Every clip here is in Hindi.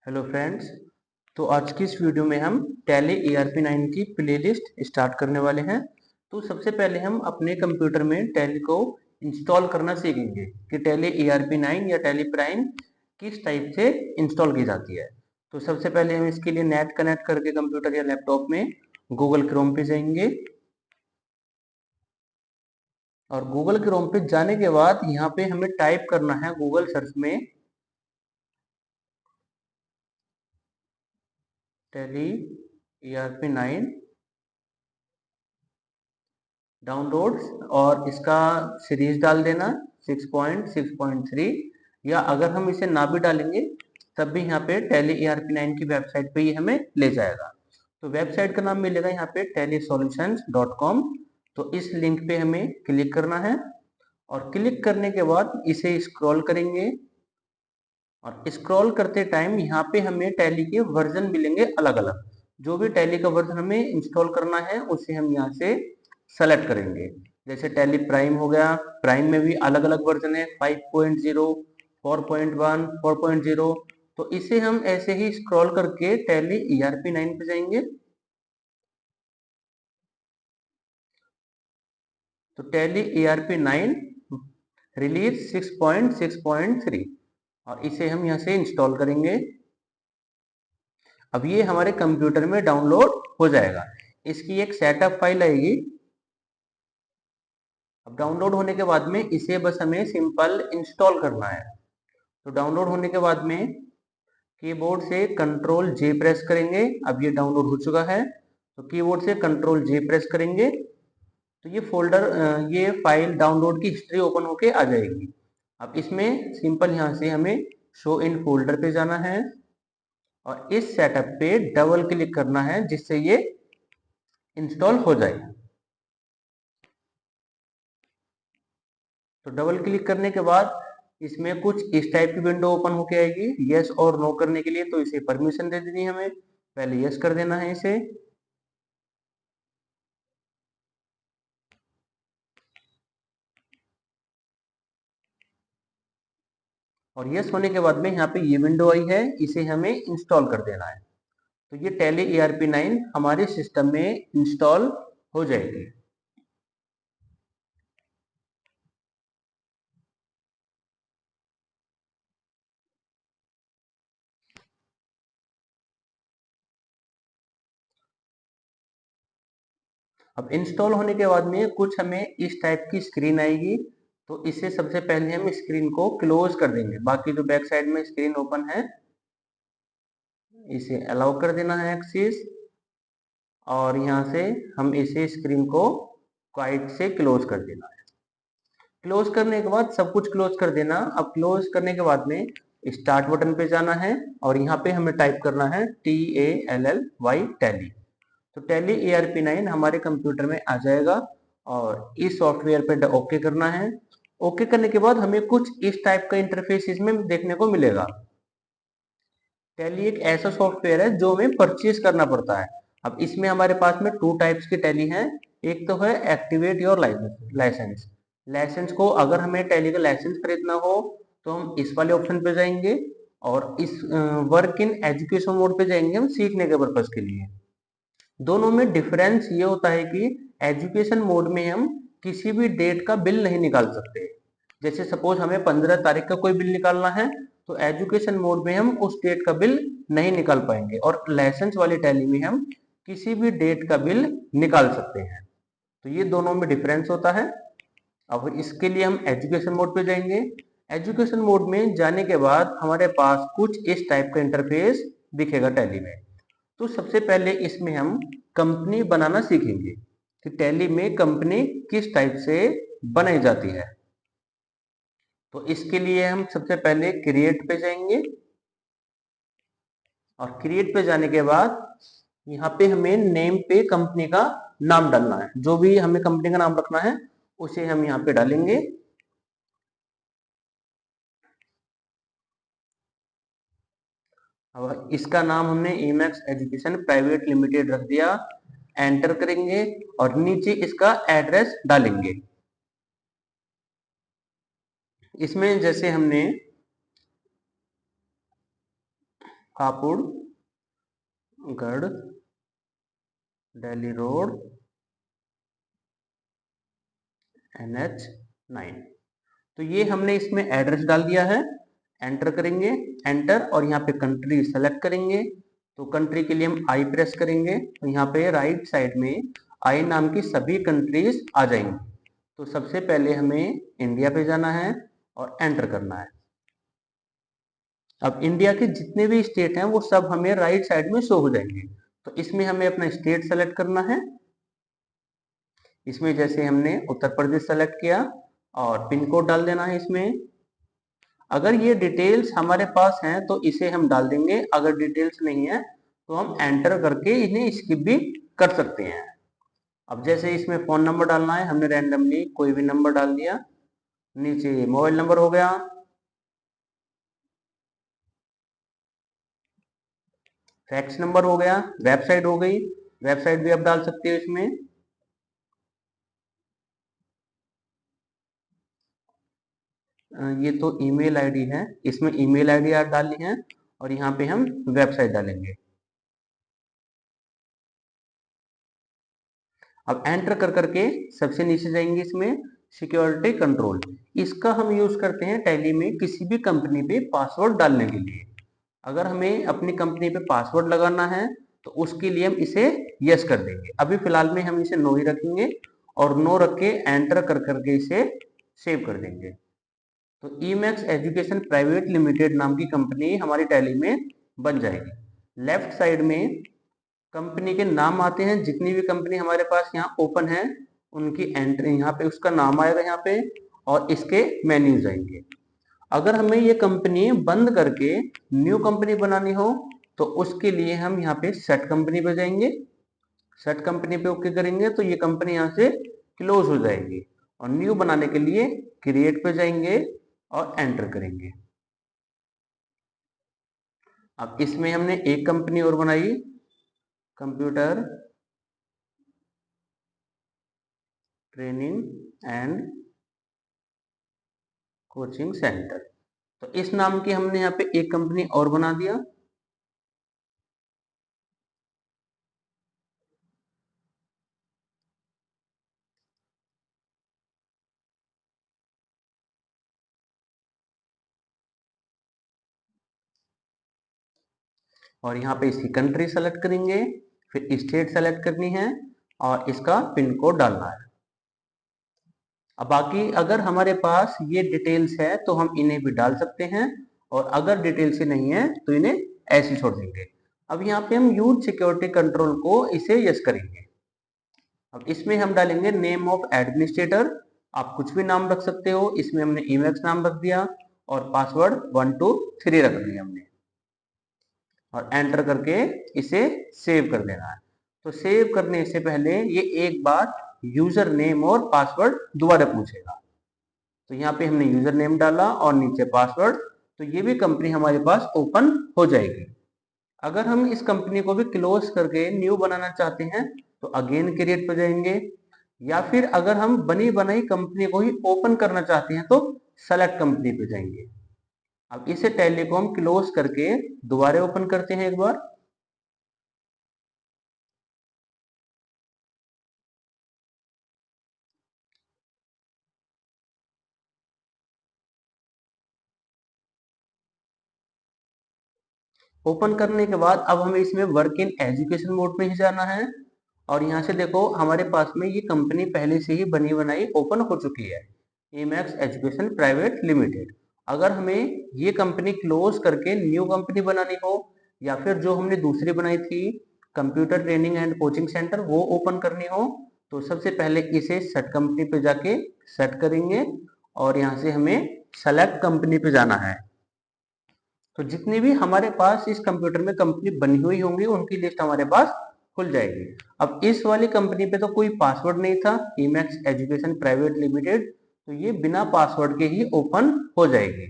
Hello friends. तो आज की इस वीडियो में हम टैली ERP9 की प्लेलिस्ट स्टार्ट करने वाले हैं। तो सबसे पहले हम अपने कंप्यूटर में टैली को इंस्टॉल करना सीखेंगे कि टैली ERP9 या टैली प्राइम किस टाइप से इंस्टॉल की जाती है। तो सबसे पहले हम इसके लिए नेट कनेक्ट करके कंप्यूटर या लैपटॉप में गूगल क्रोम पे जाएंगे और गूगल क्रोम पे जाने के बाद यहाँ पे हमें टाइप करना है गूगल सर्च में टैली ERP9 डाउनलोड्स और इसका सीरीज डाल देना 6.6.3, या अगर हम इसे ना भी डालेंगे तब भी यहाँ पे टैली ERP9 की वेबसाइट पे ही हमें ले जाएगा। तो वेबसाइट का नाम मिलेगा यहाँ पे tellysolutions.com। तो इस लिंक पे हमें क्लिक करना है और क्लिक करने के बाद इसे स्क्रॉल करेंगे और स्क्रॉल करते टाइम यहाँ पे हमें टैली के वर्जन मिलेंगे अलग अलग। जो भी टैली का वर्जन हमें इंस्टॉल करना है उसे हम यहाँ से सेलेक्ट करेंगे। जैसे टैली प्राइम हो गया, प्राइम में भी अलग अलग वर्जन है 5.0, 4.1, 4.0। तो इसे हम ऐसे ही स्क्रॉल करके टैली ERP9 पे जाएंगे। तो टैली ERP9 रिलीज 6.6.3 और इसे हम यहाँ से इंस्टॉल करेंगे। अब ये हमारे कंप्यूटर में डाउनलोड हो जाएगा। इसकी एक सेटअप फाइल आएगी। अब डाउनलोड होने के बाद में इसे बस हमें सिंपल इंस्टॉल करना है। तो डाउनलोड होने के बाद में कीबोर्ड से कंट्रोल जे प्रेस करेंगे। अब ये डाउनलोड हो चुका है तो कीबोर्ड से कंट्रोल जे प्रेस करेंगे तो ये ये फाइल डाउनलोड की हिस्ट्री ओपन होके आ जाएगी। अब इसमें सिंपल यहाँ से हमें शो इन फोल्डर पे जाना है और इस सेटअप पे डबल क्लिक करना है जिससे ये इंस्टॉल हो जाए। तो डबल क्लिक करने के बाद इसमें कुछ इस टाइप की विंडो ओपन होके आएगी। यस और नो करने के लिए तो इसे परमिशन दे देनी है, हमें पहले यस कर देना है इसे। और यस होने के बाद में यहाँ पे ये विंडो आई है, इसे हमें इंस्टॉल कर देना है। तो ये टैली ERP9 हमारे सिस्टम में इंस्टॉल हो जाएगी। अब इंस्टॉल होने के बाद में कुछ हमें इस टाइप की स्क्रीन आएगी। तो इसे सबसे पहले हम स्क्रीन को क्लोज कर देंगे। बाकी जो बैक साइड में स्क्रीन ओपन है इसे अलाउ कर देना है एक्सिस, और यहाँ से हम इसे स्क्रीन को क्वाइट से क्लोज कर देना है। क्लोज करने के बाद सब कुछ क्लोज कर देना। अब क्लोज करने के बाद में स्टार्ट बटन पे जाना है और यहाँ पे हमें टाइप करना है TALLY टैली। तो टैली ERP9 हमारे कंप्यूटर में आ जाएगा और इस सॉफ्टवेयर पे ओके करना है। ओके करने के बाद हमें कुछ इस टाइप का इंटरफेस इसमें देखने को मिलेगा। टैली एक ऐसा सॉफ्टवेयर है जो हमें परचेज करना पड़ता है। अब इसमें हमारे पास में टू टाइप्स की टैली है। एक तो है एक्टिवेट योर लाइसेंस। लाइसेंस को अगर हमें टैली का लाइसेंस खरीदना हो तो हम इस वाले ऑप्शन पे जाएंगे और इस वर्क इन एजुकेशन मोड पे जाएंगे हम सीखने के पर्पज के लिए। दोनों में डिफरेंस ये होता है कि एजुकेशन मोड में हम किसी भी डेट का बिल नहीं निकाल सकते। जैसे सपोज हमें 15 तारीख का कोई बिल निकालना है तो एजुकेशन मोड में हम उस डेट का बिल नहीं निकाल पाएंगे, और लाइसेंस वाली टैली में हम किसी भी डेट का बिल निकाल सकते हैं। तो ये दोनों में डिफरेंस होता है। अब इसके लिए हम एजुकेशन मोड पे जाएंगे। एजुकेशन मोड में जाने के बाद हमारे पास कुछ इस टाइप का इंटरफेस दिखेगा टैली में। तो सबसे पहले इसमें हम कंपनी बनाना सीखेंगे कि टैली में कंपनी किस टाइप से बनाई जाती है। तो इसके लिए हम सबसे पहले क्रिएट पे जाएंगे और क्रिएट पे जाने के बाद यहाँ पे हमें नेम पे कंपनी का नाम डालना है। जो भी हमें कंपनी का नाम रखना है उसे हम यहाँ पे डालेंगे। अब इसका नाम हमने ईमैक्स एजुकेशन प्राइवेट लिमिटेड रख दिया। एंटर करेंगे और नीचे इसका एड्रेस डालेंगे। इसमें जैसे हमने हापुड़गढ़ दिल्ली रोड NH9। तो ये हमने इसमें एड्रेस डाल दिया है, एंटर करेंगे, एंटर, और यहाँ पे कंट्री सेलेक्ट करेंगे। तो कंट्री के लिए हम आई प्रेस करेंगे, तो यहाँ पे राइट साइड में आई नाम की सभी कंट्रीज आ जाएंगी। तो सबसे पहले हमें इंडिया पे जाना है और एंटर करना है। अब इंडिया के जितने भी स्टेट हैं वो सब हमें राइट साइड में शो हो जाएंगे। तो इसमें हमें अपना स्टेट सेलेक्ट करना है। इसमें जैसे हमने उत्तर प्रदेश सेलेक्ट किया और पिन कोड डाल देना है इसमें। अगर ये डिटेल्स हमारे पास हैं तो इसे हम डाल देंगे, अगर डिटेल्स नहीं है तो हम एंटर करके इन्हें स्किप भी कर सकते हैं। अब जैसे इसमें फोन नंबर डालना है, हमने रैंडमली कोई भी नंबर डाल दिया। नीचे मोबाइल नंबर हो गया, फैक्स नंबर हो गया, वेबसाइट हो गई, वेबसाइट भी आप डाल सकते हो इसमें। ये तो ईमेल आईडी है, इसमें ईमेल आईडी आप डालनी है और यहाँ पे हम वेबसाइट डालेंगे। अब एंटर कर करके सबसे नीचे जाएंगे, इसमें सिक्योरिटी कंट्रोल, इसका हम यूज करते हैं टैली में किसी भी कंपनी पे पासवर्ड डालने के लिए। अगर हमें अपनी कंपनी पे पासवर्ड लगाना है तो उसके लिए हम इसे यस कर देंगे। अभी फिलहाल में हम इसे नो ही रखेंगे और नो रख के एंटर कर करके इसे सेव कर देंगे। तो ईमैक्स एजुकेशन प्राइवेट लिमिटेड नाम की कंपनी हमारी टैली में बन जाएगी। लेफ्ट साइड में कंपनी के नाम आते हैं, जितनी भी कंपनी हमारे पास यहाँ ओपन है उनकी एंट्री यहाँ पे उसका नाम आएगा यहाँ पे, और इसके मेन्यूज आएंगे। अगर हमें ये कंपनी बंद करके न्यू कंपनी बनानी हो तो उसके लिए हम यहाँ पे सेट कंपनी पे जाएंगे। सेट कंपनी पे ओके करेंगे तो ये कंपनी यहाँ से क्लोज हो जाएगी, और न्यू बनाने के लिए क्रिएट पे जाएंगे और एंटर करेंगे। अब इसमें हमने एक कंपनी और बनाई, computer training and coaching centre. तो इस नाम की हमने यहाँ पे एक कंपनी और बना दिया। और यहाँ पे इसकी कंट्री सेलेक्ट करेंगे, फिर स्टेट सेलेक्ट करनी है और इसका पिन कोड डालना है। अब बाकी अगर हमारे पास ये डिटेल्स है तो हम इन्हें भी डाल सकते हैं, और अगर डिटेल्स ही नहीं है तो इन्हें ऐसे ही छोड़ देंगे। अब यहाँ पे हम यूज सिक्योरिटी कंट्रोल को इसे यस करेंगे। अब इसमें हम डालेंगे नेम ऑफ एडमिनिस्ट्रेटर, आप कुछ भी नाम रख सकते हो। इसमें हमने ईमेक्स नाम रख दिया और पासवर्ड 123 रख दिया हमने, और एंटर करके इसे सेव कर देना है। तो सेव करने से पहले ये एक बार यूजर नेम और पासवर्ड दोबारा पूछेगा। तो यहाँ पे हमने यूजर नेम डाला और नीचे पासवर्ड, तो ये भी कंपनी हमारे पास ओपन हो जाएगी। अगर हम इस कंपनी को भी क्लोज करके न्यू बनाना चाहते हैं तो अगेन क्रिएट पे जाएंगे, या फिर अगर हम बनी बनाई कंपनी को ही ओपन करना चाहते हैं तो सेलेक्ट कंपनी पे जाएंगे। अब इसे टैली को हम क्लोज करके दोबारा ओपन करते हैं एक बार। ओपन करने के बाद अब हमें इसमें वर्क इन एजुकेशन मोड में ही जाना है, और यहाँ से देखो हमारे पास में ये कंपनी पहले से ही बनी बनाई ओपन हो चुकी है, ईमैक्स एजुकेशन प्राइवेट लिमिटेड। अगर हमें ये कंपनी क्लोज करके न्यू कंपनी बनानी हो, या फिर जो हमने दूसरी बनाई थी computer training and coaching centre वो ओपन करनी हो, तो सबसे पहले इसे सेट कंपनी पे जाके सेट करेंगे, और यहाँ से हमें सेलेक्ट कंपनी पे जाना है। तो जितनी भी हमारे पास इस कंप्यूटर में कंपनी बनी हुई होंगी उनकी लिस्ट हमारे पास खुल जाएगी। अब इस वाली कंपनी पे तो कोई पासवर्ड नहीं था, ईमैक्स एजुकेशन प्राइवेट लिमिटेड, तो ये बिना पासवर्ड के ही ओपन हो जाएगी।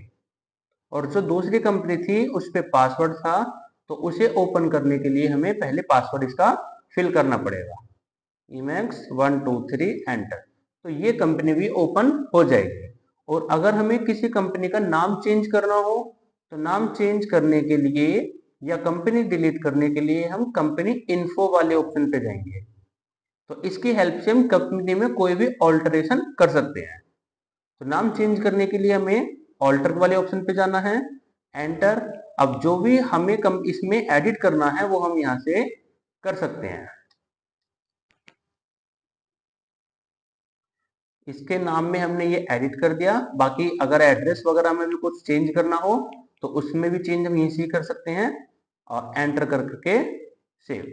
और जो दूसरी कंपनी थी उस पे पासवर्ड था, तो उसे ओपन करने के लिए हमें पहले पासवर्ड इसका फिल करना पड़ेगा, ईमैक्स 123 एंटर। तो ये कंपनी भी ओपन हो जाएगी। और अगर हमें किसी कंपनी का नाम चेंज करना हो तो नाम चेंज करने के लिए या कंपनी डिलीट करने के लिए हम कंपनी इन्फो वाले ऑप्शन पे जाएंगे। तो इसकी हेल्प से हम कंपनी में कोई भी ऑल्टरेशन कर सकते हैं। तो नाम चेंज करने के लिए हमें ऑल्टर वाले ऑप्शन पे जाना है, एंटर। अब जो भी हमें इसमें एडिट करना है वो हम यहाँ से कर सकते हैं। इसके नाम में हमने ये एडिट कर दिया। बाकी अगर एड्रेस वगैरह में भी कुछ चेंज करना हो तो उसमें भी चेंज हम यहीं से कर सकते हैं, और एंटर करके सेव।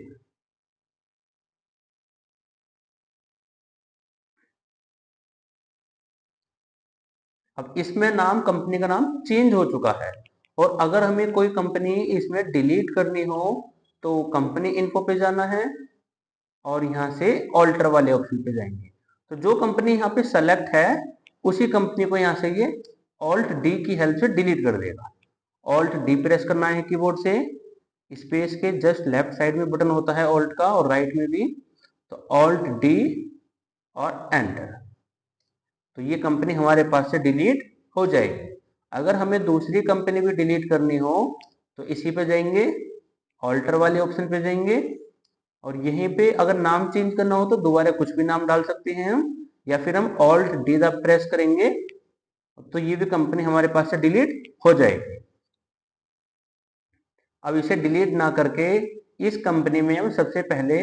अब इसमें नाम, कंपनी का नाम चेंज हो चुका है। और अगर हमें कोई कंपनी इसमें डिलीट करनी हो तो कंपनी इन्फो पे जाना है और यहाँ से ऑल्टर वाले ऑप्शन पे जाएंगे। तो जो कंपनी यहाँ पे सेलेक्ट है उसी कंपनी को यहाँ से ये ऑल्ट डी की हेल्प से डिलीट कर देगा। ऑल्ट डी प्रेस करना है कीबोर्ड से, स्पेस के जस्ट लेफ्ट साइड में बटन होता है ऑल्ट का और राइट में भी। तो ऑल्ट डी और एंटर। तो ये कंपनी हमारे पास से डिलीट हो जाएगी। अगर हमें दूसरी कंपनी भी डिलीट करनी हो तो इसी पे जाएंगे, ऑल्टर वाले ऑप्शन पे जाएंगे, और यहीं पे अगर नाम चेंज करना हो तो दोबारा कुछ भी नाम डाल सकते हैं हम, या फिर हम ऑल्ट डी दा प्रेस करेंगे तो ये भी कंपनी हमारे पास से डिलीट हो जाएगी। अब इसे डिलीट ना करके इस कंपनी में हम सबसे पहले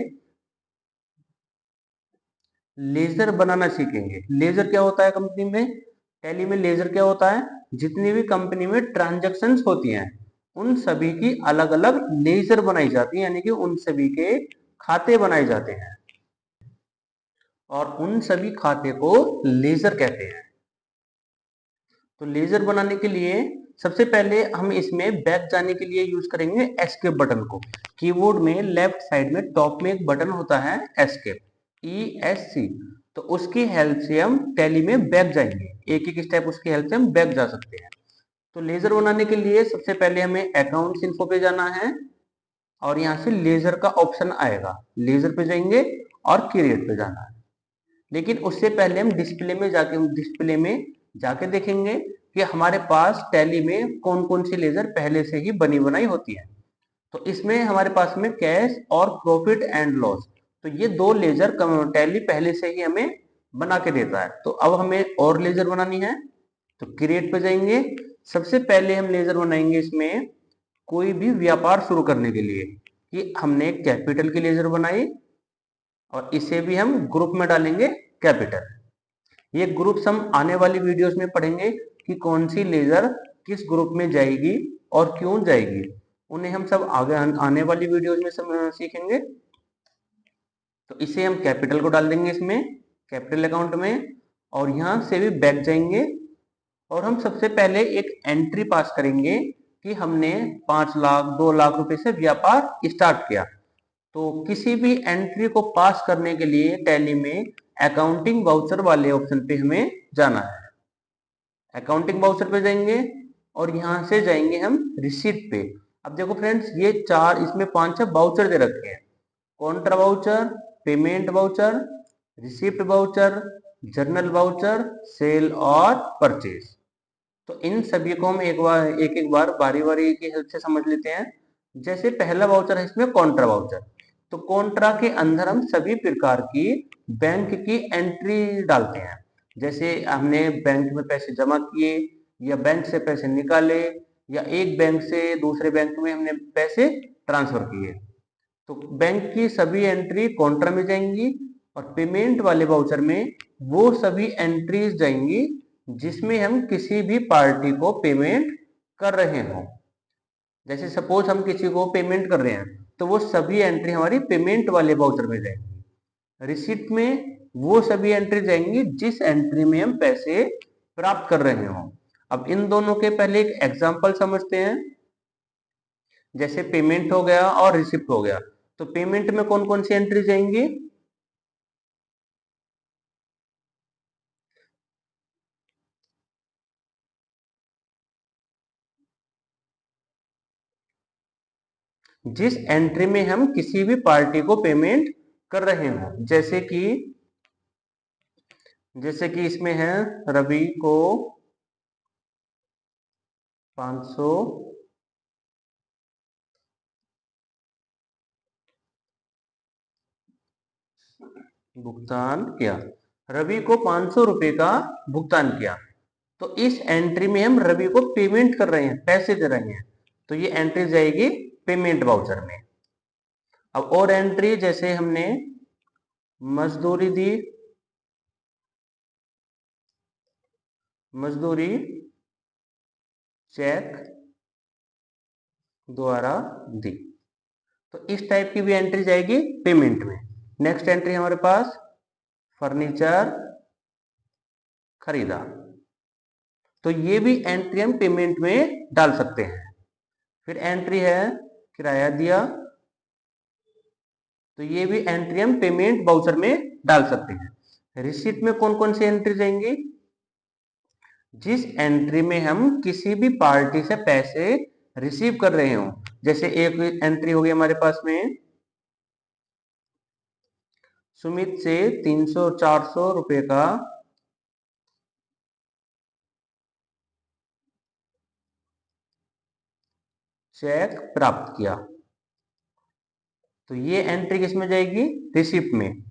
लेजर बनाना सीखेंगे। लेजर क्या होता है कंपनी में, टैली में लेजर क्या होता है, जितनी भी कंपनी में ट्रांजैक्शंस होती हैं उन सभी की अलग अलग लेजर बनाई जाती है, यानी कि उन सभी के खाते बनाए जाते हैं और उन सभी खाते को लेजर कहते हैं। तो लेजर बनाने के लिए सबसे पहले हम इसमें बैक जाने के लिए यूज करेंगे एस्केप बटन को। कीबोर्ड में लेफ्ट साइड में टॉप में एक बटन होता है एस्केप, ESC। तो उसकी हेल्प से हम टैली में बैक जाएंगे, एक एक स्टेप उसकी हेल्प से हम बैक जा सकते हैं। तो लेजर बनाने के लिए सबसे पहले हमें अकाउंट्स इन्फो पे जाना है और यहाँ से लेजर का ऑप्शन आएगा, लेजर पे जाएंगे और क्रिएट पे जाना है। लेकिन उससे पहले हम डिस्प्ले में जाके देखेंगे कि हमारे पास टैली में कौन कौन सी लेजर पहले से ही बनी बनाई होती है। तो इसमें हमारे पास में कैश और प्रॉफिट एंड लॉस, तो ये दो लेजर टैली पहले से ही हमें बना के देता है। तो अब हमें और लेजर बनानी है तो क्रिएट पे जाएंगे। सबसे पहले हम लेजर बनाएंगे इसमें कोई भी व्यापार शुरू करने के लिए, कि हमने कैपिटल की लेजर बनाई और इसे भी हम ग्रुप में डालेंगे कैपिटल। ये ग्रुप्स हम आने वाली वीडियोस में पढ़ेंगे कि कौन सी लेजर किस ग्रुप में जाएगी और क्यों जाएगी, उन्हें हम सब आगे आने वाली वीडियोस में सब सीखेंगे। तो इसे हम कैपिटल को डाल देंगे इसमें, कैपिटल अकाउंट में, और यहाँ से भी बैक जाएंगे और हम सबसे पहले एक एंट्री पास करेंगे कि हमने 5 लाख 2 लाख रुपए से व्यापार स्टार्ट किया। तो किसी भी एंट्री को पास करने के लिए टैली में अकाउंटिंग वाउचर वाले ऑप्शन पे हमें जाना है। अकाउंटिंग वाउचर पे जाएंगे और यहां से जाएंगे हम रिसीट पे। अब देखो फ्रेंड्स, ये चार, इसमें 5 वाउचर दे रखे हैं, contra voucher, payment voucher, receipt voucher, journal voucher, sale और परचेज। तो इन सभी को हम एक बार बारी बारी की हेल्प से समझ लेते हैं। जैसे पहला वाउचर है इसमें कॉन्ट्रा वाउचर। तो कॉन्ट्रा के अंदर हम सभी प्रकार की बैंक की एंट्री डालते हैं। जैसे हमने बैंक में पैसे जमा किए या बैंक से पैसे निकाले या एक बैंक से दूसरे बैंक में हमने पैसे ट्रांसफर किए, तो बैंक की सभी एंट्री कॉन्ट्रा में जाएंगी। और पेमेंट वाले वाउचर में वो सभी एंट्रीज जाएंगी जिसमें हम किसी भी पार्टी को पेमेंट कर रहे हो। जैसे सपोज हम किसी को पेमेंट कर रहे हैं तो वो सभी एंट्री हमारी पेमेंट वाले वाउचर में जाएंगी। रिसिप्ट में वो सभी एंट्री जाएंगी जिस एंट्री में हम पैसे प्राप्त कर रहे हो। अब इन दोनों के पहले एक एग्जांपल समझते हैं। जैसे पेमेंट हो गया और रिसिप्ट हो गया, तो पेमेंट में कौन कौन सी एंट्री जाएंगी, जिस एंट्री में हम किसी भी पार्टी को पेमेंट कर रहे हो। जैसे कि इसमें है रवि को 500 भुगतान किया, रवि को 500 रुपए का भुगतान किया। तो इस एंट्री में हम रवि को पेमेंट कर रहे हैं, पैसे दे रहे हैं, तो ये एंट्री जाएगी पेमेंट वाउचर में। अब और एंट्री, जैसे हमने मजदूरी दी, मजदूरी चेक द्वारा दी, तो इस टाइप की भी एंट्री जाएगी पेमेंट में। नेक्स्ट एंट्री हमारे पास फर्नीचर खरीदा, तो ये भी एंट्री हम पेमेंट में डाल सकते हैं। फिर एंट्री है किराया दिया, तो ये भी एंट्री हम पेमेंट वाउचर में डाल सकते हैं। रिसीट में कौन कौन सी एंट्री जाएंगी? जिस एंट्री में हम किसी भी पार्टी से पैसे रिसीव कर रहे हो, जैसे एक एंट्री हो गई हमारे पास में सुमित से 300-400 रुपए का चेक प्राप्त किया, तो ये एंट्री किस में जाएगी? रिसिप्ट में।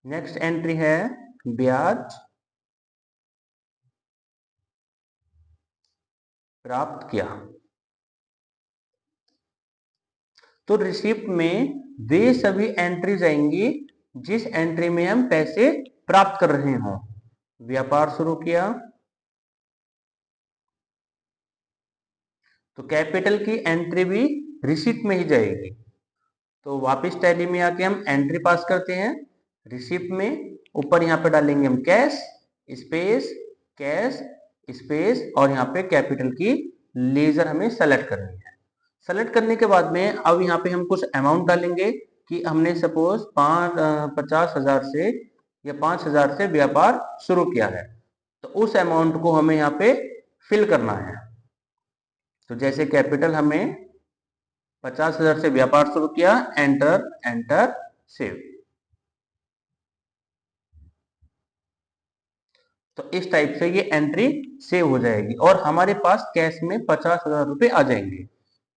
नेक्स्ट एंट्री है ब्याज प्राप्त किया, तो रिसिप्ट में वे सभी एंट्री जाएंगी जिस एंट्री में हम पैसे प्राप्त कर रहे हो। व्यापार शुरू किया, तो कैपिटल की एंट्री भी रिसिप्ट में ही जाएगी। तो वापस टैली में आके हम एंट्री पास करते हैं रिसिप्ट में, ऊपर यहाँ पे डालेंगे हम कैश स्पेस और यहाँ पे कैपिटल की लेजर हमें सेलेक्ट करनी है। सेलेक्ट करने के बाद में अब यहाँ पे हम कुछ अमाउंट डालेंगे कि हमने सपोज 50,000 से या 5,000 से व्यापार शुरू किया है, तो उस अमाउंट को हमें यहाँ पे फिल करना है। तो जैसे कैपिटल हमने 50,000 से व्यापार शुरू किया, एंटर सेव। तो इस टाइप से ये एंट्री सेव हो जाएगी और हमारे पास कैश में 50,000 रुपए आ जाएंगे।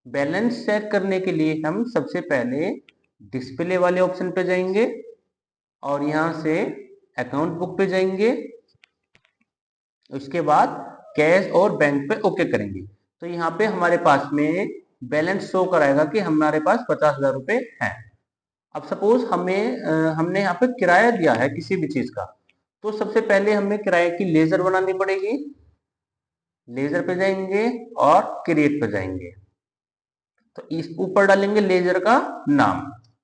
बैलेंस चेक करने के लिए हम सबसे पहले डिस्प्ले वाले ऑप्शन पे जाएंगे और यहां से अकाउंट बुक पे जाएंगे, उसके बाद कैश और बैंक पे ओके करेंगे। तो यहाँ पे हमारे पास में बैलेंस शो कराएगा कि हमारे पास 50,000 रुपए हैं। अब सपोज हमने यहाँ पे किराया दिया है किसी भी चीज का, तो सबसे पहले हमें किराए की लेजर बनानी पड़ेगी। लेजर पे जाएंगे और क्रिएट पे जाएंगे, तो इस ऊपर डालेंगे लेजर का नाम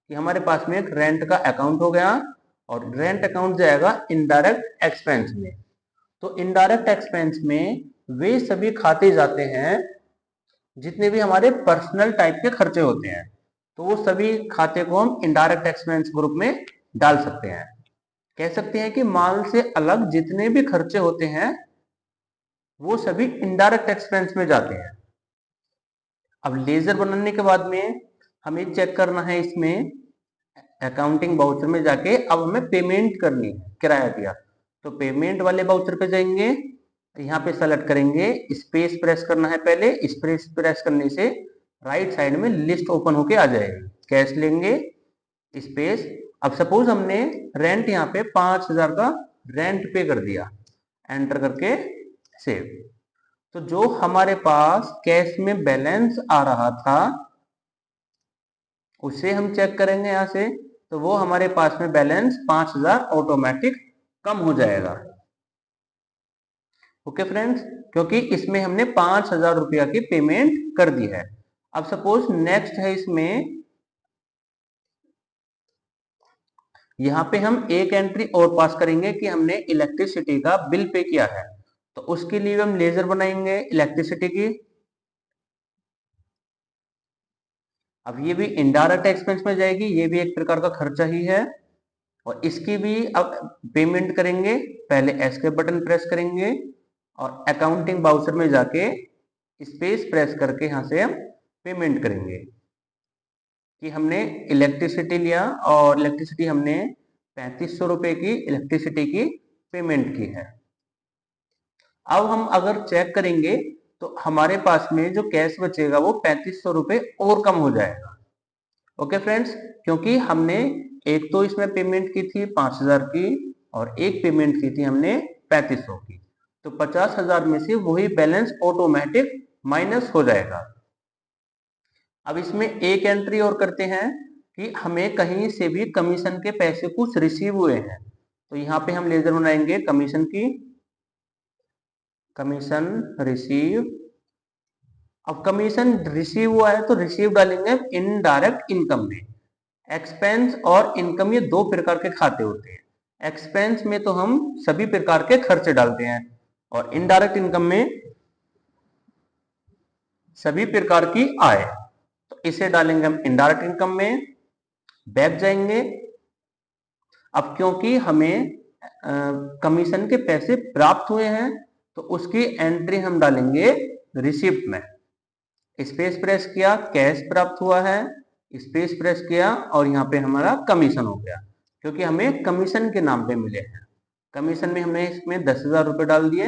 कि हमारे पास में एक रेंट का अकाउंट हो गया और रेंट अकाउंट जाएगा इनडायरेक्ट एक्सपेंस में। तो इनडायरेक्ट एक्सपेंस में वे सभी खाते जाते हैं जितने भी हमारे पर्सनल टाइप के खर्चे होते हैं, तो वो सभी खाते को हम इनडायरेक्ट एक्सपेंस ग्रुप में डाल सकते हैं। कह सकते हैं कि माल से अलग जितने भी खर्चे होते हैं वो सभी इनडायरेक्ट एक्सपेंस में जाते हैं। अब लेजर बनाने के बाद में हमें चेक करना है इसमें अकाउंटिंग वाउचर में जाके, अब हमें पेमेंट करनी है, किराया दिया, तो पेमेंट वाले वाउचर पे जाएंगे, यहाँ पे सेलेक्ट करेंगे, स्पेस प्रेस करना है पहले, स्पेस प्रेस करने से राइट साइड में लिस्ट ओपन होके आ जाएगी। कैश लेंगे स्पेस, अब सपोज हमने रेंट यहाँ पे 5,000 का रेंट पे कर दिया, एंटर करके सेव। तो जो हमारे पास कैश में बैलेंस आ रहा था उसे हम चेक करेंगे यहाँ से, तो वो हमारे पास में बैलेंस 5,000 ऑटोमेटिक कम हो जाएगा। ओके फ्रेंड्स, क्योंकि इसमें हमने 5,000 रुपया की पेमेंट कर दी है। अब सपोज नेक्स्ट है इसमें, यहाँ पे हम एक एंट्री और पास करेंगे कि हमने इलेक्ट्रिसिटी का बिल पे किया है, तो उसके लिए हम लेजर बनाएंगे इलेक्ट्रिसिटी की। अब ये भी इनडायरेक्ट एक्सपेंस में जाएगी, ये भी एक प्रकार का खर्चा ही है और इसकी भी अब पेमेंट करेंगे। पहले एस्केप बटन प्रेस करेंगे और अकाउंटिंग वाउचर में जाके स्पेस प्रेस करके यहाँ से हम पेमेंट करेंगे कि हमने इलेक्ट्रिसिटी लिया और इलेक्ट्रिसिटी हमने 3,500 रुपए की इलेक्ट्रिसिटी की पेमेंट की है। अब हम अगर चेक करेंगे तो हमारे पास में जो कैश बचेगा वो 3,500 रुपए और कम हो जाएगा। ओके फ्रेंड्स, क्योंकि हमने एक तो इसमें पेमेंट की थी 5,000 की और एक पेमेंट की थी हमने 3500 की, तो 50,000 में से वही बैलेंस ऑटोमेटिक माइनस हो जाएगा। अब इसमें एक एंट्री और करते हैं कि हमें कहीं से भी कमीशन के पैसे कुछ रिसीव हुए हैं, तो यहाँ पे हम लेजर बनाएंगे कमीशन की, कमीशन रिसीव। अब कमीशन रिसीव हुआ है तो रिसीव डालेंगे इनडायरेक्ट इनकम में। एक्सपेंस और इनकम ये दो प्रकार के खाते होते हैं। एक्सपेंस में तो हम सभी प्रकार के खर्चे डालते हैं और इनडायरेक्ट इनकम में सभी प्रकार की आय। तो इसे डालेंगे हम इनडायरेक्ट इनकम में, बैक जाएंगे। अब क्योंकि हमें कमीशन के पैसे प्राप्त हुए हैं तो उसकी एंट्री हम डालेंगे रिसिप्ट में। स्पेस प्रेस किया, कैश प्राप्त हुआ है, स्पेस प्रेस किया और यहाँ पे हमारा कमीशन हो गया, क्योंकि हमें कमीशन के नाम पे मिले हैं। कमीशन में हमने इसमें 10,000 रुपए डाल दिए,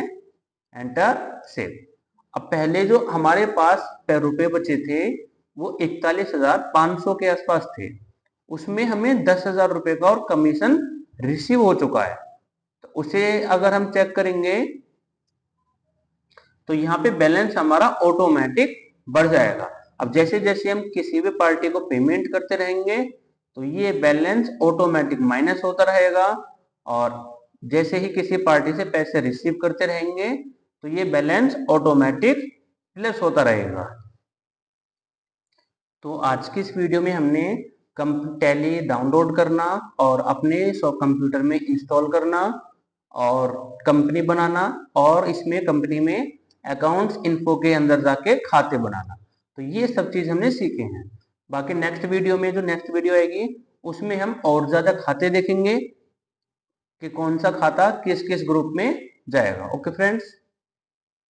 एंटर सेव। अब पहले जो हमारे पास रुपए बचे थे वो 41,500 के आसपास थे, उसमें हमें 10,000 रुपए का और कमीशन रिसीव हो चुका है। तो उसे अगर हम चेक करेंगे तो यहाँ पे बैलेंस हमारा ऑटोमेटिक बढ़ जाएगा। अब जैसे जैसे हम किसी भी पार्टी को पेमेंट करते रहेंगे तो ये बैलेंस ऑटोमेटिक माइनस होता रहेगा, और जैसे ही किसी पार्टी से पैसे रिसीव करते रहेंगे तो ये बैलेंस ऑटोमेटिक प्लस होता रहेगा। तो आज की इस वीडियो में हमने टैली डाउनलोड करना और अपने कंप्यूटर में इंस्टॉल करना और कंपनी बनाना और इसमें कंपनी में अकाउंट्स इन्फो के अंदर जाके खाते बनाना, तो ये सब चीज हमने सीखे हैं। बाकी नेक्स्ट वीडियो में जो नेक्स्ट वीडियो आएगी उसमें हम और ज्यादा खाते देखेंगे कि कौन सा खाता किस किस ग्रुप में जाएगा। Okay friends.